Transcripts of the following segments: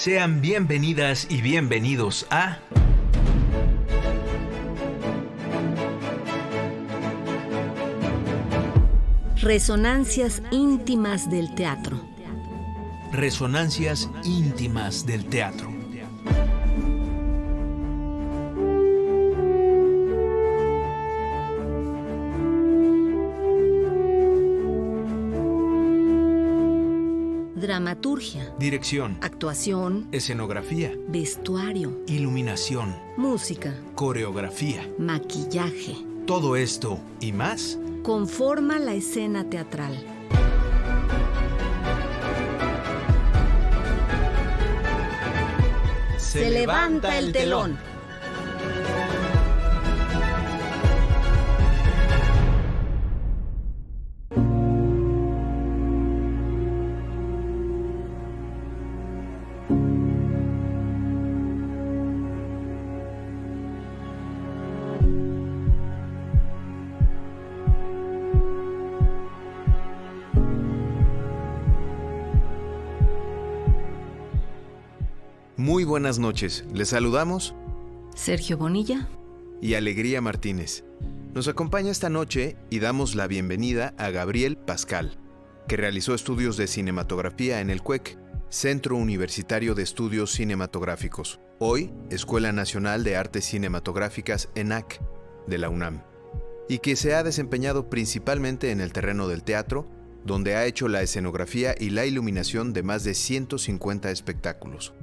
Sean bienvenidas y bienvenidos a Resonancias íntimas del teatro. Resonancias íntimas del teatro. Dramaturgia, Dirección, actuación, escenografía, vestuario, iluminación, música, coreografía. maquillaje. Todo esto y más Conforma la escena teatral. Se levanta el telón. Muy buenas noches, les saludamos Sergio Bonilla. y Alegría Martínez. Nos acompaña esta noche y damos la bienvenida a Gabriel Pascal, que realizó estudios de cinematografía en el CUEC, Centro Universitario de Estudios Cinematográficos, hoy Escuela Nacional de Artes Cinematográficas ENAC, de la UNAM, y que se ha desempeñado principalmente en el terreno del teatro, donde ha hecho la escenografía y la iluminación de más de 150 espectáculos.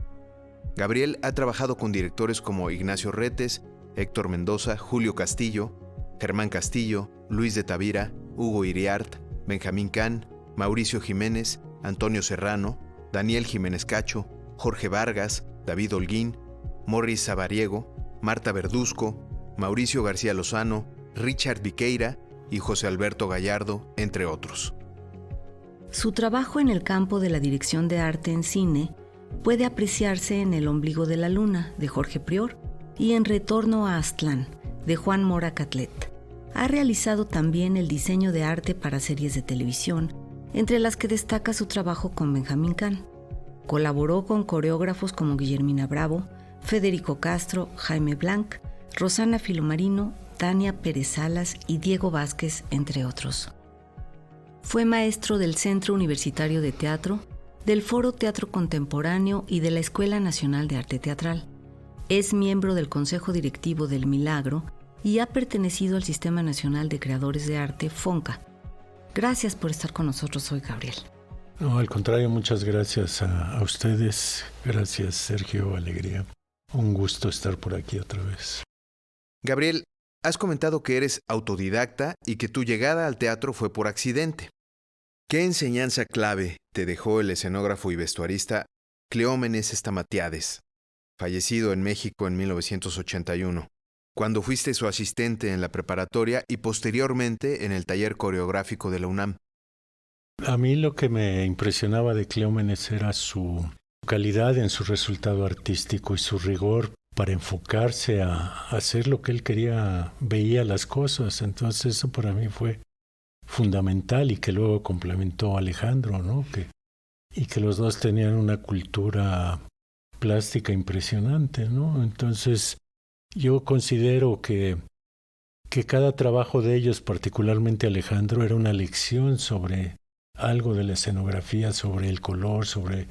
Gabriel ha trabajado con directores como Ignacio Retes, Héctor Mendoza, Julio Castillo, Germán Castillo, Luis de Tavira, Hugo Iriart, Benjamín Can, Mauricio Jiménez, Antonio Serrano, Daniel Jiménez Cacho, Jorge Vargas, David Holguín, Morris Sabariego, Marta Verduzco, Mauricio García Lozano, Richard Viqueira y José Alberto Gallardo, entre otros. Su trabajo en el campo de la dirección de arte en cine puede apreciarse en El ombligo de la luna, de Jorge Prior, y en Retorno a Aztlán, de Juan Mora Catlet. Ha realizado también el diseño de arte para series de televisión, entre las que destaca su trabajo con Benjamín Can. Colaboró con coreógrafos como Guillermina Bravo, Federico Castro, Jaime Blanc, Rosana Filomarino, Tania Pérez Salas y Diego Vázquez, entre otros. Fue maestro del Centro Universitario de Teatro, del Foro Teatro Contemporáneo y de la Escuela Nacional de Arte Teatral. Es miembro del Consejo Directivo del Milagro y ha pertenecido al Sistema Nacional de Creadores de Arte, FONCA. Gracias por estar con nosotros hoy, Gabriel. No, al contrario, muchas gracias a ustedes. Gracias, Sergio, Alegría. Un gusto estar por aquí otra vez. Gabriel, has comentado que eres autodidacta y que tu llegada al teatro fue por accidente. ¿Qué enseñanza clave te dejó el escenógrafo y vestuarista Cleómenes Stamatiades, fallecido en México en 1981, cuando fuiste su asistente en la preparatoria y posteriormente en el taller coreográfico de la UNAM? A mí lo que me impresionaba de Cleómenes era su calidad en su resultado artístico y su rigor para enfocarse a hacer lo que él quería, veía las cosas. Entonces eso para mí fue fundamental, y que luego complementó Alejandro, ¿no? Y que los dos tenían una cultura plástica impresionante, ¿no? Entonces yo considero que cada trabajo de ellos, particularmente Alejandro, era una lección sobre algo de la escenografía, sobre el color, sobre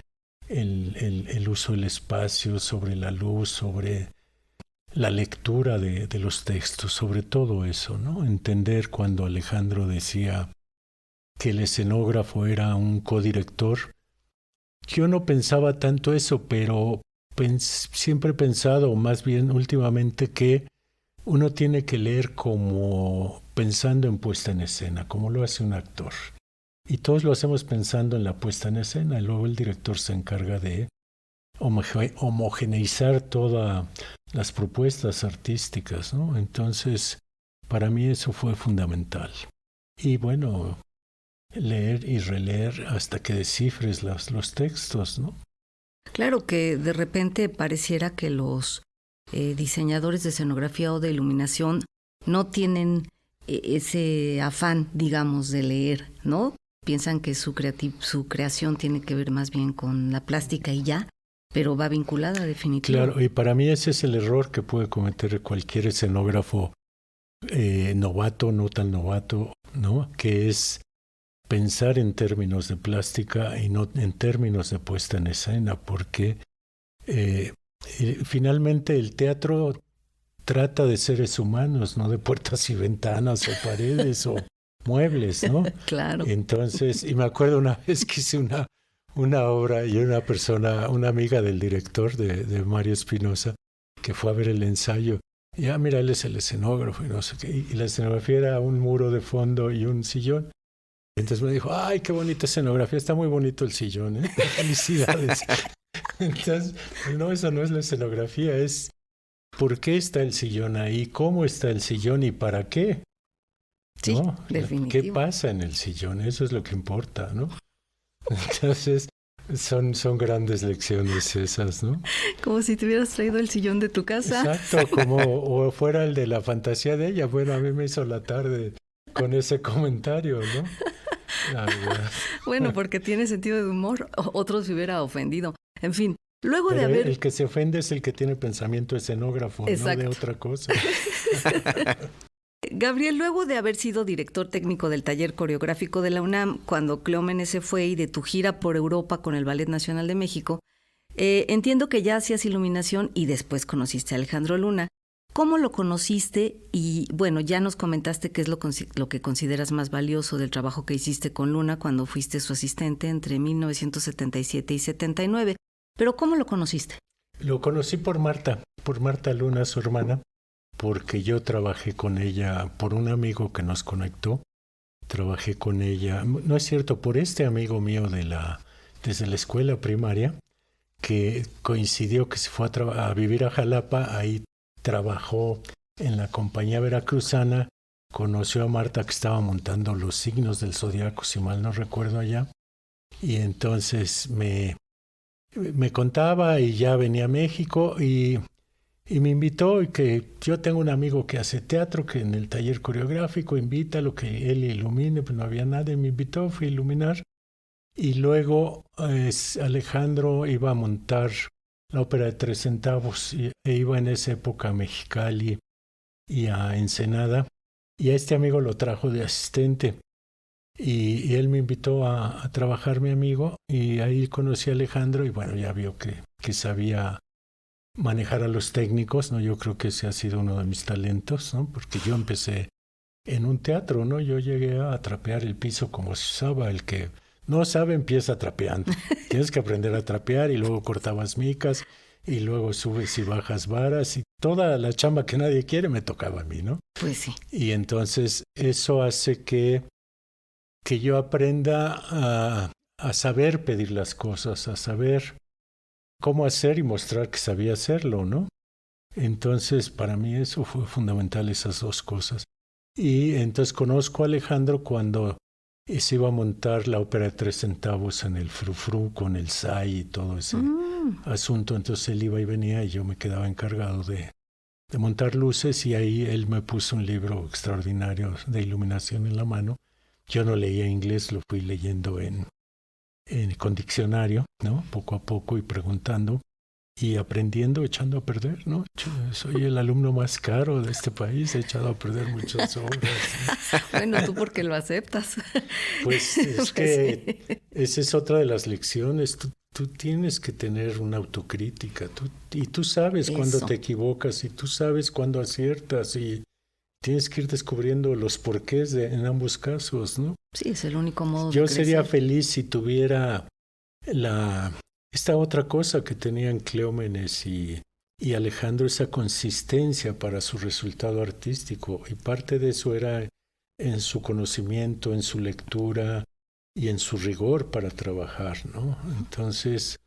el uso del espacio, sobre la luz, sobre la lectura de los textos, sobre todo eso, ¿no? Entender cuando Alejandro decía que el escenógrafo era un codirector. Yo no pensaba tanto eso, pero siempre he pensado, o más bien últimamente, que uno tiene que leer como pensando en puesta en escena, como lo hace un actor. Y todos lo hacemos pensando en la puesta en escena, y luego el director se encarga de homogeneizar todas las propuestas artísticas, ¿no? Entonces, para mí eso fue fundamental. Y bueno, leer y releer hasta que descifres los textos, ¿no? Claro que de repente pareciera que los diseñadores de escenografía o de iluminación no tienen ese afán, digamos, de leer, ¿no? Piensan que su creación tiene que ver más bien con la plástica y ya. pero va vinculada definitivamente. Claro, y para mí ese es el error que puede cometer cualquier escenógrafo novato, no tan novato, ¿no? Que es pensar en términos de plástica y no en términos de puesta en escena, porque finalmente el teatro trata de seres humanos, no de puertas y ventanas o paredes o muebles, ¿no? Claro. Entonces, y me acuerdo una vez que hice una obra y una persona, una amiga del director de Mario Espinosa, que fue a ver el ensayo. Y mira, él es el escenógrafo y no sé qué. Y la escenografía era un muro de fondo y un sillón. Entonces me dijo, ay, qué bonita escenografía, está muy bonito el sillón, ¿eh? Felicidades. Entonces, no, eso no es la escenografía, es por qué está el sillón ahí, cómo está el sillón y para qué. Sí, ¿No? definitivo. ¿Qué pasa en el sillón? Eso es lo que importa, ¿no? Entonces, son grandes lecciones esas, ¿no? Como si te hubieras traído el sillón de tu casa. Exacto, como o fuera el de la fantasía de ella. Bueno, a mí me hizo la tarde con ese comentario, ¿no? Bueno, porque tiene sentido de humor, otros se hubiera ofendido. En fin, luego pero de haber... el que se ofende es el que tiene pensamiento escenógrafo, Exacto. no de otra cosa. Gabriel, luego de haber sido director técnico del taller coreográfico de la UNAM, cuando Cleómenes se fue y de tu gira por Europa con el Ballet Nacional de México, entiendo que ya hacías iluminación y después conociste a Alejandro Luna. ¿Cómo lo conociste? Y bueno, ya nos comentaste qué es lo que consideras más valioso del trabajo que hiciste con Luna cuando fuiste su asistente entre 1977 y 79. Pero ¿cómo lo conociste? Lo conocí por Marta Luna, su hermana, porque yo trabajé con ella, por un amigo que nos conectó, trabajé con ella, no es cierto, por este amigo mío desde la escuela primaria, que coincidió que se fue a vivir a Jalapa, ahí trabajó en la compañía veracruzana, conoció a Marta que estaba montando los signos del zodiaco, si mal no recuerdo allá, y entonces me contaba y ya venía a México y me invitó, y que yo tengo un amigo que hace teatro, que en el taller coreográfico invítalo, que él ilumine, pues no había nadie, me invitó, fui a iluminar, y luego Alejandro iba a montar la ópera de 3 centavos, e iba en esa época a Mexicali y a Ensenada, y a este amigo lo trajo de asistente, y él me invitó a trabajar, mi amigo, y ahí conocí a Alejandro, y bueno, ya vio que sabía manejar a los técnicos, ¿no? Yo creo que ese ha sido uno de mis talentos, ¿no? Porque yo empecé en un teatro, ¿no? Yo llegué a trapear el piso como se usaba. El que no sabe empieza trapeando. Tienes que aprender a trapear, y luego cortabas micas y luego subes y bajas varas, y toda la chamba que nadie quiere me tocaba a mí, ¿no? Pues sí. Y entonces eso hace que yo aprenda a saber pedir las cosas, a saber cómo hacer y mostrar que sabía hacerlo, ¿no? Entonces, para mí eso fue fundamental, esas dos cosas. Y entonces conozco a Alejandro cuando se iba a montar la ópera de 3 centavos en el Frufru con el SAI y todo ese asunto. Entonces él iba y venía y yo me quedaba encargado de montar luces, y ahí él me puso un libro extraordinario de iluminación en la mano. Yo no leía inglés, lo fui leyendo con diccionario, ¿no? Poco a poco, y preguntando y aprendiendo, echando a perder, ¿no? Soy el alumno más caro de este país, he echado a perder muchas obras, ¿no? Bueno, tú porque lo aceptas. Pues es que sí. Esa es otra de las lecciones. Tú tienes que tener una autocrítica, y tú sabes cuándo te equivocas, y tú sabes cuándo aciertas, y tienes que ir descubriendo los porqués en ambos casos, ¿no? Sí, es el único modo Yo de crecer. sería feliz si tuviera esta otra cosa que tenían Cleómenes y Alejandro, esa consistencia para su resultado artístico, y parte de eso era en su conocimiento, en su lectura y en su rigor para trabajar, ¿no? Entonces,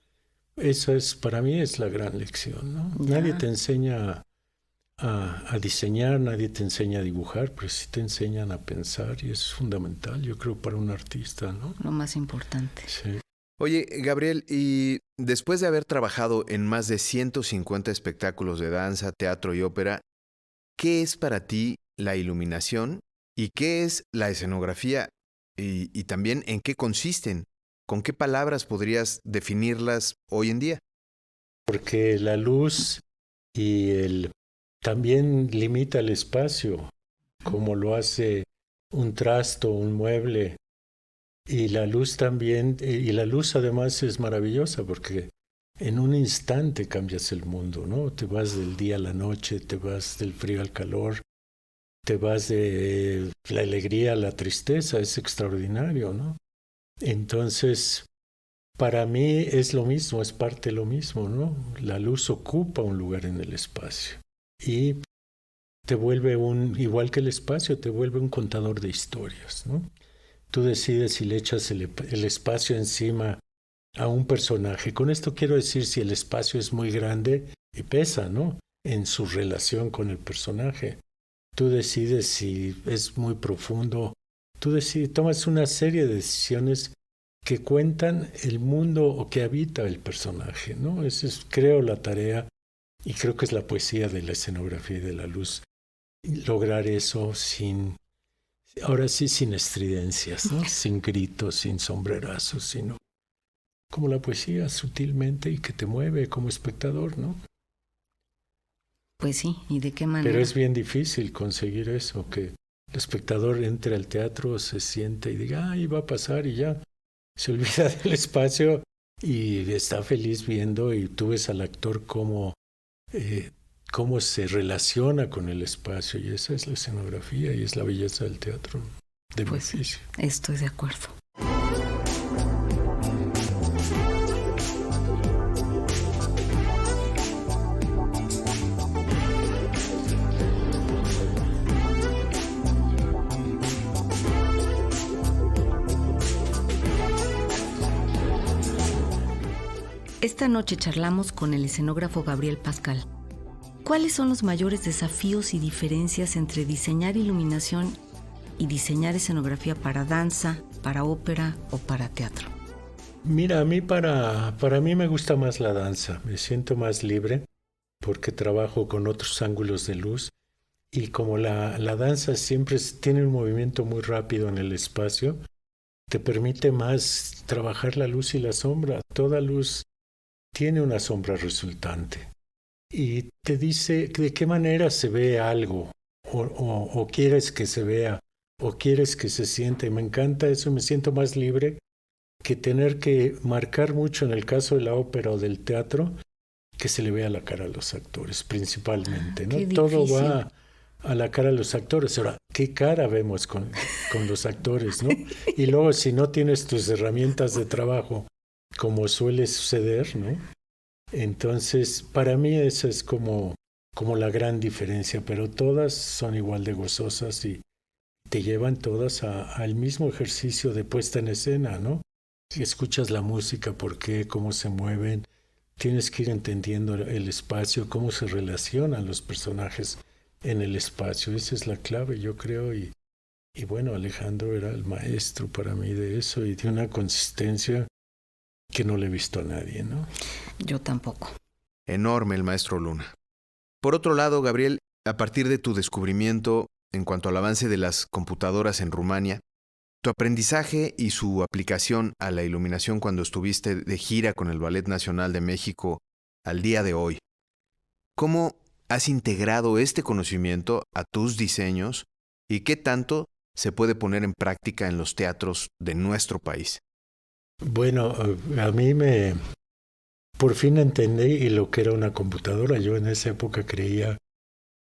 esa para mí es la gran lección, ¿no? Nadie te enseña a diseñar, nadie te enseña a dibujar, pero sí te enseñan a pensar, y eso es fundamental, yo creo, para un artista, ¿no? Lo más importante. Sí. Oye, Gabriel, y después de haber trabajado en más de 150 espectáculos de danza, teatro y ópera, ¿qué es para ti la iluminación y qué es la escenografía? Y también, ¿en qué consisten? ¿Con qué palabras podrías definirlas hoy en día? porque la luz también limita el espacio, como lo hace un trasto, un mueble. Y la luz también, y la luz además es maravillosa porque en un instante cambias el mundo, ¿no? Te vas del día a la noche, te vas del frío al calor, te vas de la alegría a la tristeza, es extraordinario, ¿no? Entonces, para mí es lo mismo, es parte de lo mismo, ¿no? La luz ocupa un lugar en el espacio y te vuelve igual que el espacio, te vuelve un contador de historias, ¿no? Tú decides si le echas el espacio encima a un personaje. Con esto quiero decir si el espacio es muy grande y pesa, ¿no? En su relación con el personaje. Tú decides si es muy profundo. Tomas una serie de decisiones que cuentan el mundo o que habita el personaje, ¿no? Esa es, creo, la tarea, y creo que es la poesía de la escenografía y de la luz. Lograr eso ahora sí sin estridencias, ¿no? Sin gritos, sin sombrerazos, sino como la poesía, sutilmente, y que te mueve como espectador, ¿no? Pues sí, ¿y de qué manera? Pero es bien difícil conseguir eso, que el espectador entre al teatro, se siente y diga, ¡ay, va a pasar! Y ya se olvida del espacio y está feliz viendo, y tú ves al actor cómo se relaciona con el espacio, y esa es la escenografía y es la belleza del teatro de mi oficio. Estoy de acuerdo. Esta noche charlamos con el escenógrafo Gabriel Pascal. ¿Cuáles son los mayores desafíos y diferencias entre diseñar iluminación y diseñar escenografía para danza, para ópera o para teatro? Mira, a mí para mí me gusta más la danza. Me siento más libre porque trabajo con otros ángulos de luz, y como la danza siempre tiene un movimiento muy rápido en el espacio, te permite más trabajar la luz y la sombra. Toda luz tiene una sombra resultante y te dice de qué manera se ve algo, o quieres que se vea, o quieres que se sienta. Y me encanta eso, me siento más libre que tener que marcar mucho en el caso de la ópera o del teatro, que se le vea la cara a los actores principalmente, ¿no? Todo va a la cara de los actores. Ahora, ¿qué cara vemos con los actores, no? Y luego, si no tienes tus herramientas de trabajo, como suele suceder, ¿no? Entonces, para mí esa es como la gran diferencia, pero todas son igual de gozosas y te llevan todas al mismo ejercicio de puesta en escena, ¿no? Si escuchas la música, por qué, cómo se mueven, tienes que ir entendiendo el espacio, cómo se relacionan los personajes en el espacio. Esa es la clave, yo creo, y bueno, Alejandro era el maestro para mí de eso, y de una consistencia que no le he visto a nadie, ¿no? Yo tampoco. Enorme el maestro Luna. Por otro lado, Gabriel, a partir de tu descubrimiento en cuanto al avance de las computadoras en Rumania, tu aprendizaje y su aplicación a la iluminación cuando estuviste de gira con el Ballet Nacional de México al día de hoy, ¿cómo has integrado este conocimiento a tus diseños y qué tanto se puede poner en práctica en los teatros de nuestro país? Bueno, a mí por fin entendí lo que era una computadora. Yo en esa época creía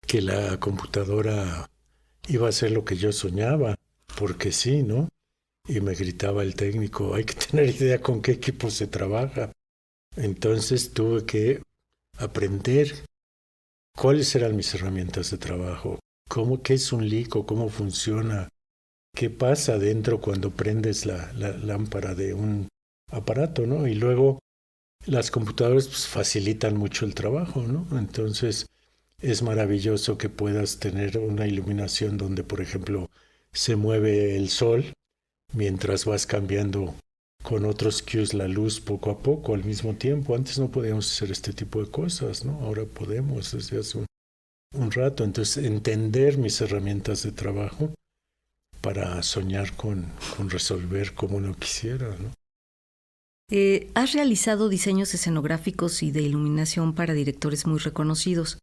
que la computadora iba a ser lo que yo soñaba, porque sí, ¿no? Y me gritaba el técnico, hay que tener idea con qué equipo se trabaja. Entonces tuve que aprender cuáles eran mis herramientas de trabajo, qué es un lico, cómo funciona, qué pasa dentro cuando prendes la lámpara de un aparato, ¿no? Y luego las computadoras pues, facilitan mucho el trabajo, ¿no? Entonces es maravilloso que puedas tener una iluminación donde, por ejemplo, se mueve el sol mientras vas cambiando con otros cues la luz poco a poco al mismo tiempo. Antes no podíamos hacer este tipo de cosas, ¿no? Ahora podemos desde hace un rato. Entonces, entender mis herramientas de trabajo para soñar con resolver como uno quisiera, ¿no? Has realizado diseños escenográficos y de iluminación para directores muy reconocidos,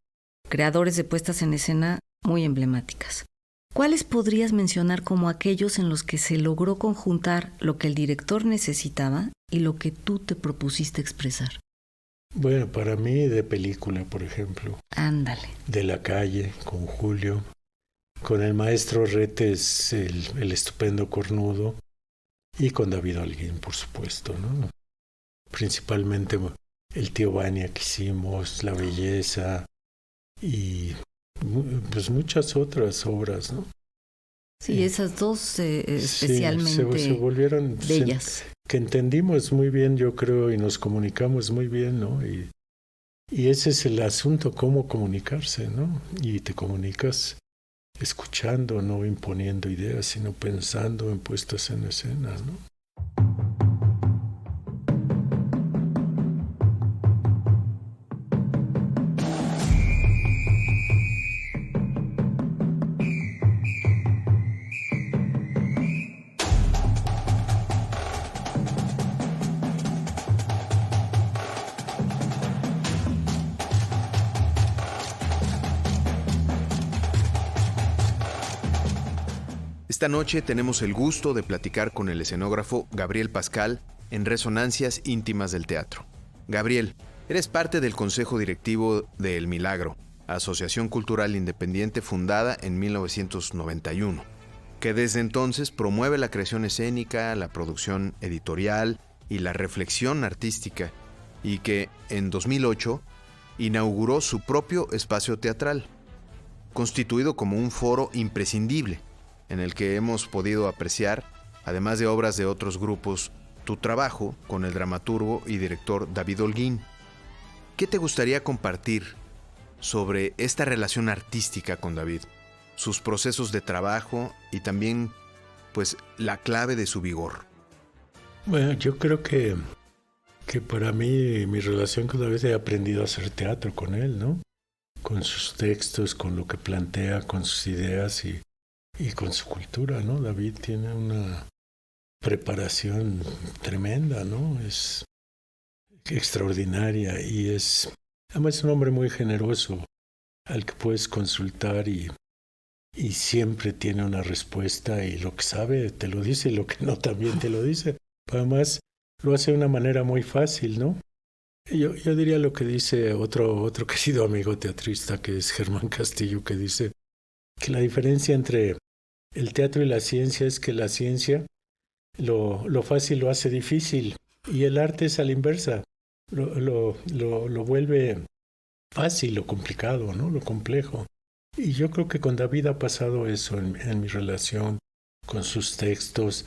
creadores de puestas en escena muy emblemáticas. ¿Cuáles podrías mencionar como aquellos en los que se logró conjuntar lo que el director necesitaba y lo que tú te propusiste expresar? Bueno, para mí de película, por ejemplo. Ándale. De la calle, con Julio, con el maestro Retes, el estupendo Cornudo, y con David Holguín, por supuesto, ¿no? Principalmente el tío Vania que hicimos, La Belleza y pues muchas otras obras, ¿no? Sí, esas dos especialmente se volvieron bellas. Que entendimos muy bien, yo creo, y nos comunicamos muy bien, ¿no? Y ese es el asunto, cómo comunicarse, ¿no? Y te comunicas escuchando, no imponiendo ideas, sino pensando en puestas en escena, ¿no? Esta noche tenemos el gusto de platicar con el escenógrafo Gabriel Pascal en Resonancias Íntimas del Teatro. Gabriel, eres parte del Consejo Directivo de El Milagro, asociación cultural independiente fundada en 1991, que desde entonces promueve la creación escénica, la producción editorial y la reflexión artística, y que en 2008 inauguró su propio espacio teatral, constituido como un foro imprescindible en el que hemos podido apreciar, además de obras de otros grupos, tu trabajo con el dramaturgo y director David Holguín. ¿Qué te gustaría compartir sobre esta relación artística con David, sus procesos de trabajo y también, pues, la clave de su vigor? Bueno, yo creo que para mí, mi relación con David, he aprendido a hacer teatro con él, ¿no? Con sus textos, con lo que plantea, con sus ideas y con su cultura, ¿no? David tiene una preparación tremenda, ¿no? Es extraordinaria y además es un hombre muy generoso al que puedes consultar y siempre tiene una respuesta, y lo que sabe te lo dice y lo que no también te lo dice. Además lo hace de una manera muy fácil, ¿no? Yo diría lo que dice otro querido amigo teatrista, que es Germán Castillo, que dice que la diferencia entre el teatro y la ciencia es que la ciencia lo fácil lo hace difícil, y el arte es a la inversa, lo vuelve fácil, lo complicado, ¿no? Lo complejo. Y yo creo que con David ha pasado eso en mi relación con sus textos.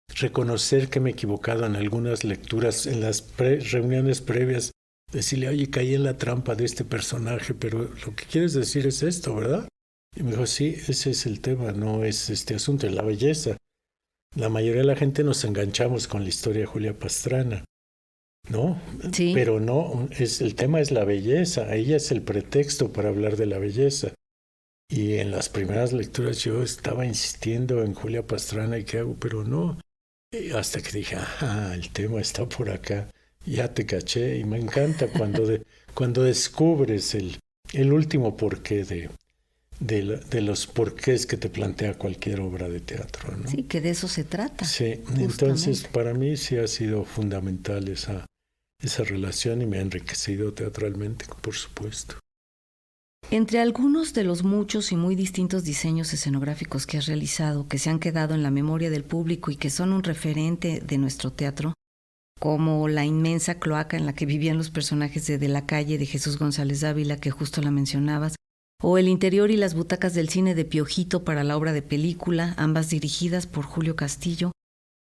Reconocer que me he equivocado en algunas lecturas, en las reuniones previas, decirle, oye, caí en la trampa de este personaje, pero lo que quieres decir es esto, ¿verdad? Y me dijo, sí, ese es el tema, no es este asunto, es la belleza. La mayoría de la gente nos enganchamos con la historia de Julia Pastrana, ¿no? Sí. Pero no, el tema es la belleza, ella es el pretexto para hablar de la belleza. Y en las primeras lecturas yo estaba insistiendo en Julia Pastrana y qué hago, pero no. Y hasta que dije, el tema está por acá, ya te caché, y me encanta cuando descubres el último porqué de los porqués que te plantea cualquier obra de teatro, ¿no? Sí, que de eso se trata. Sí, justamente. Entonces para mí sí ha sido fundamental esa relación, y me ha enriquecido teatralmente, por supuesto. Entre algunos de los muchos y muy distintos diseños escenográficos que has realizado, que se han quedado en la memoria del público y que son un referente de nuestro teatro, como la inmensa cloaca en la que vivían los personajes de la calle de Jesús González Dávila, que justo la mencionabas, o el interior y las butacas del cine de Piojito para la obra de película, ambas dirigidas por Julio Castillo,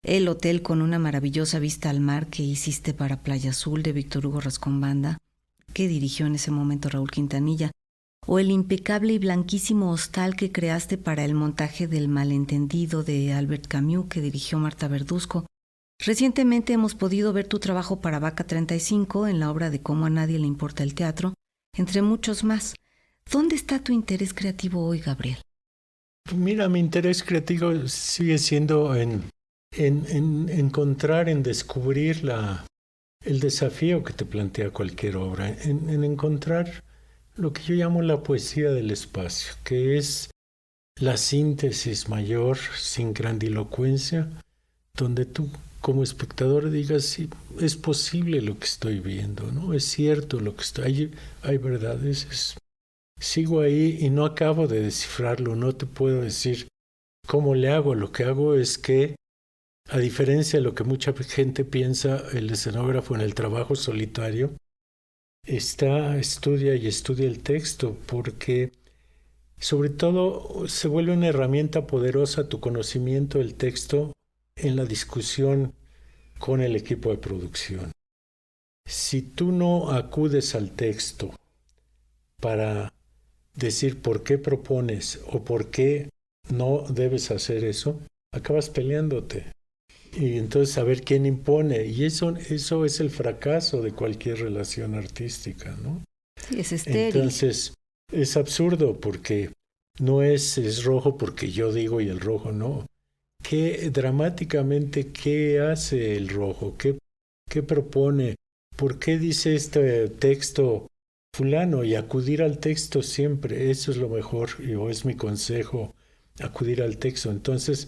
el hotel con una maravillosa vista al mar que hiciste para Playa Azul de Víctor Hugo Rascón-Banda, que dirigió en ese momento Raúl Quintanilla, o el impecable y blanquísimo hostal que creaste para el montaje del Malentendido de Albert Camus, que dirigió Marta Verduzco. Recientemente hemos podido ver tu trabajo para Vaca 35 en la obra de Cómo a nadie le importa el teatro, entre muchos más. ¿Dónde está tu interés creativo hoy, Gabriel? Mira, mi interés creativo sigue siendo en en encontrar, en descubrir el desafío que te plantea cualquier obra, en encontrar lo que yo llamo la poesía del espacio, que es la síntesis mayor, sin grandilocuencia, donde tú como espectador digas, sí, es posible lo que estoy viendo, ¿no? Es cierto lo que hay verdades, sigo ahí y no acabo de descifrarlo, no te puedo decir cómo le hago. Lo que hago es que, a diferencia de lo que mucha gente piensa, el escenógrafo en el trabajo solitario estudia el texto, porque sobre todo se vuelve una herramienta poderosa tu conocimiento del texto en la discusión con el equipo de producción. Si tú no acudes al texto para decir por qué propones o por qué no debes hacer eso, acabas peleándote. Y entonces saber quién impone. Y eso es el fracaso de cualquier relación artística, ¿no? Sí, es estéril. Entonces es absurdo porque no es rojo porque yo digo y el rojo no. Dramáticamente, ¿qué hace el rojo? ¿Qué propone? ¿Por qué dice este texto fulano? Y acudir al texto siempre, eso es lo mejor, o es mi consejo, acudir al texto. Entonces,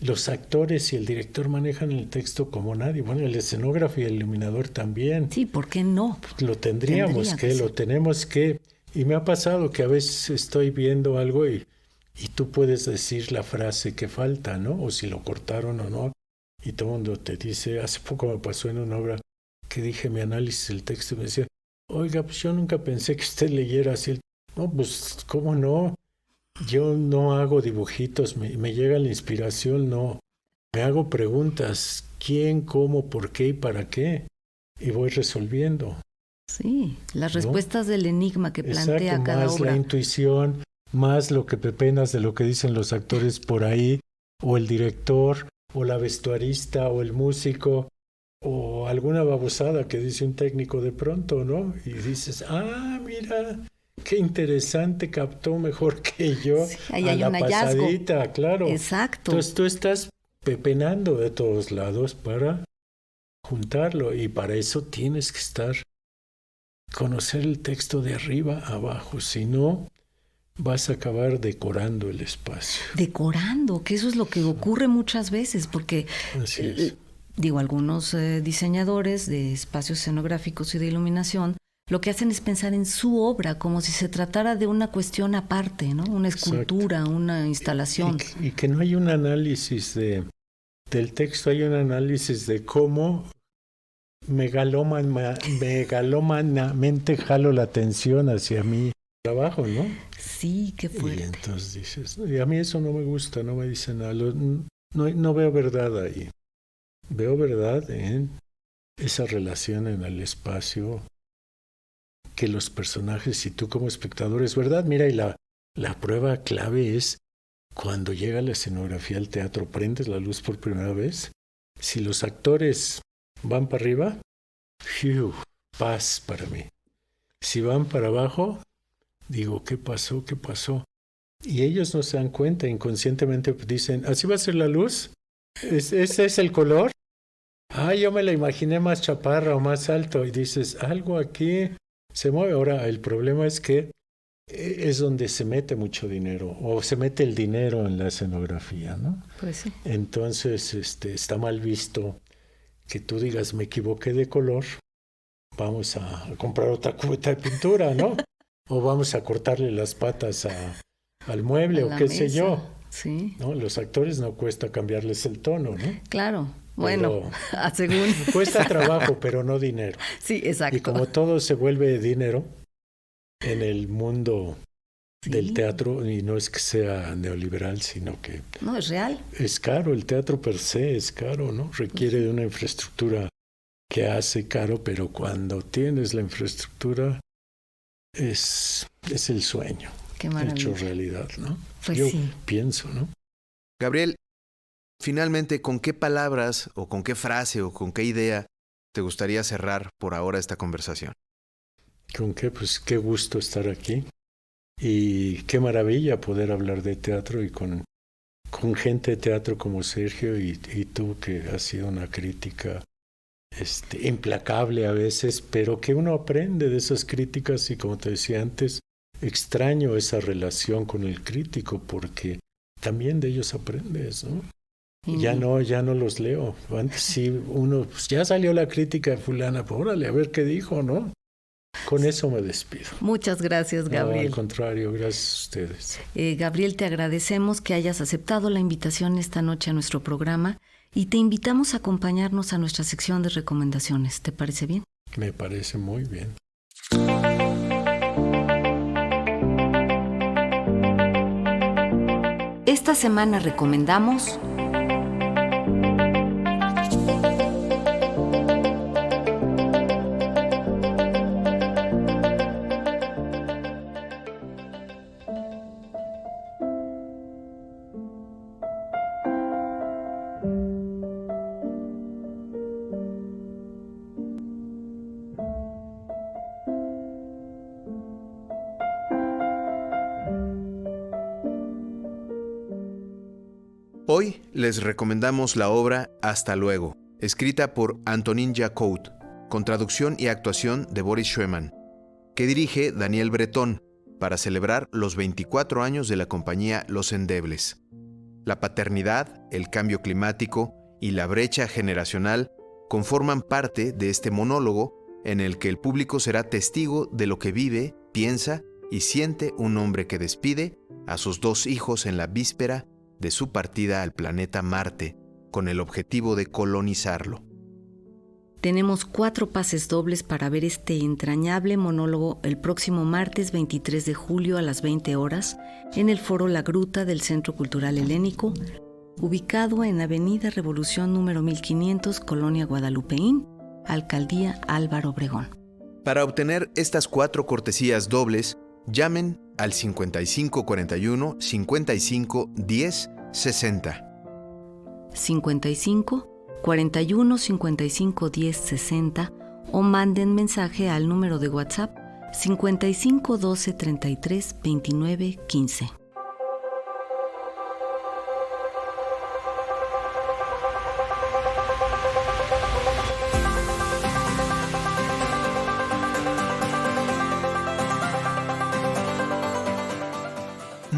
los actores y el director manejan el texto como nadie. Bueno, el escenógrafo y el iluminador también. Sí, ¿por qué no? Lo tenemos que. Y me ha pasado que a veces estoy viendo algo y tú puedes decir la frase que falta, ¿no? O si lo cortaron o no. Y todo el mundo te dice, hace poco me pasó en una obra que dije mi análisis del texto y me decía, oiga, pues yo nunca pensé que usted leyera así. No, pues, ¿cómo no? Yo no hago dibujitos, me llega la inspiración, no. Me hago preguntas, ¿quién, cómo, por qué y para qué? Y voy resolviendo. Sí, las respuestas del enigma que plantea Exacto, cada más obra. La intuición, más lo que pepenas de lo que dicen los actores por ahí, o el director, o la vestuarista, o el músico, o alguna babosada que dice un técnico de pronto, ¿no? Y dices, mira, qué interesante, captó mejor que yo. Sí, ahí hay un hallazgo. Pasadita, claro. Exacto. Entonces tú estás pepenando de todos lados para juntarlo, y para eso tienes que conocer el texto de arriba a abajo, si no vas a acabar decorando el espacio. Decorando, que eso es lo que ocurre muchas veces, porque algunos diseñadores de espacios escenográficos y de iluminación lo que hacen es pensar en su obra como si se tratara de una cuestión aparte, ¿no? Una escultura, exacto, una instalación. Y que no hay un análisis del texto, hay un análisis de cómo megalomanamente jalo la atención hacia mi trabajo, ¿no? Sí, qué fuerte. Y entonces dices, y a mí eso no me gusta, no me dice nada, no veo verdad ahí. Veo verdad en esa relación en el espacio que los personajes y tú como espectador es verdad. Mira, y la prueba clave es cuando llega la escenografía al teatro, prendes la luz por primera vez, si los actores van para arriba, paz para mí. Si van para abajo, digo, ¿qué pasó? ¿Qué pasó? Y ellos no se dan cuenta, inconscientemente dicen, ¿así va a ser la luz? ¿Ese es el color? Yo me la imaginé más chaparra o más alto. Y dices, algo aquí se mueve. Ahora, el problema es que es donde se mete mucho dinero, o se mete el dinero en la escenografía, ¿no? Pues sí. Entonces, está mal visto que tú digas, me equivoqué de color, vamos a comprar otra cubeta de pintura, ¿no? O vamos a cortarle las patas al mueble, o qué sé yo. Sí. ¿No? Los actores no cuesta cambiarles el tono, ¿no? Claro. Bueno, según. Cuesta trabajo, pero no dinero. Sí, exacto. Y como todo se vuelve dinero en el mundo del teatro, y no es que sea neoliberal, sino que... No, es real. Es caro, el teatro per se es caro, ¿no? Requiere de una infraestructura que hace caro, pero cuando tienes la infraestructura es el sueño. Qué maravilla. Hecho realidad, ¿no? Pues yo sí. pienso, ¿no? Gabriel, finalmente, ¿con qué palabras o con qué frase o con qué idea te gustaría cerrar por ahora esta conversación? ¿Con qué? Pues qué gusto estar aquí y qué maravilla poder hablar de teatro y con con gente de teatro como Sergio y tú, que has sido una crítica implacable a veces, pero que uno aprende de esas críticas y, como te decía antes, extraño esa relación con el crítico porque también de ellos aprendes, ¿no? Ya no los leo. Antes sí, uno, pues ya salió la crítica de fulana, pues órale, a ver qué dijo, ¿no? Con eso me despido. Muchas gracias, Gabriel. No, al contrario, gracias a ustedes. Gabriel, te agradecemos que hayas aceptado la invitación esta noche a nuestro programa y te invitamos a acompañarnos a nuestra sección de recomendaciones. ¿Te parece bien? Me parece muy bien. Esta semana recomendamos Hoy les recomendamos la obra Hasta luego, escrita por Antonin Jacout, con traducción y actuación de Boris Schweman, que dirige Daniel Bretón para celebrar los 24 años de la compañía Los Endebles. La paternidad, el cambio climático y la brecha generacional conforman parte de este monólogo en el que el público será testigo de lo que vive, piensa y siente un hombre que despide a sus 2 hijos en la víspera de su partida al planeta Marte, con el objetivo de colonizarlo. Tenemos 4 pases dobles para ver este entrañable monólogo el próximo martes 23 de julio a las 20 horas en el Foro La Gruta del Centro Cultural Helénico, ubicado en Avenida Revolución número 1500, Colonia Guadalupeín, Alcaldía Álvaro Obregón. Para obtener estas 4 cortesías dobles, llamen al 5541 55 10 60. 55 41 55 10 60 o manden mensaje al número de WhatsApp 55 12 33 29 15.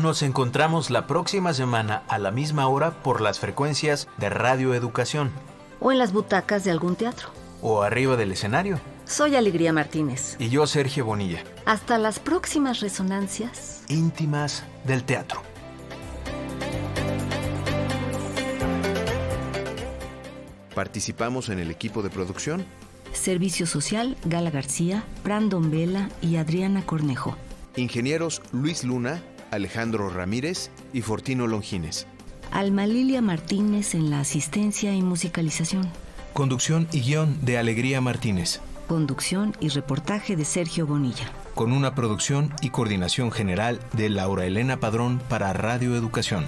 Nos encontramos la próxima semana a la misma hora por las frecuencias de Radio Educación. O en las butacas de algún teatro. O arriba del escenario. Soy Alegría Martínez. Y yo, Sergio Bonilla. Hasta las próximas resonancias íntimas del teatro. Participamos en el equipo de producción. Servicio Social, Gala García, Brandon Vela y Adriana Cornejo. Ingenieros Luis Luna, Alejandro Ramírez y Fortino Longines. Alma Lilia Martínez en la asistencia y musicalización. Conducción y guión de Alegría Martínez. Conducción y reportaje de Sergio Bonilla. Con una producción y coordinación general de Laura Elena Padrón para Radio Educación.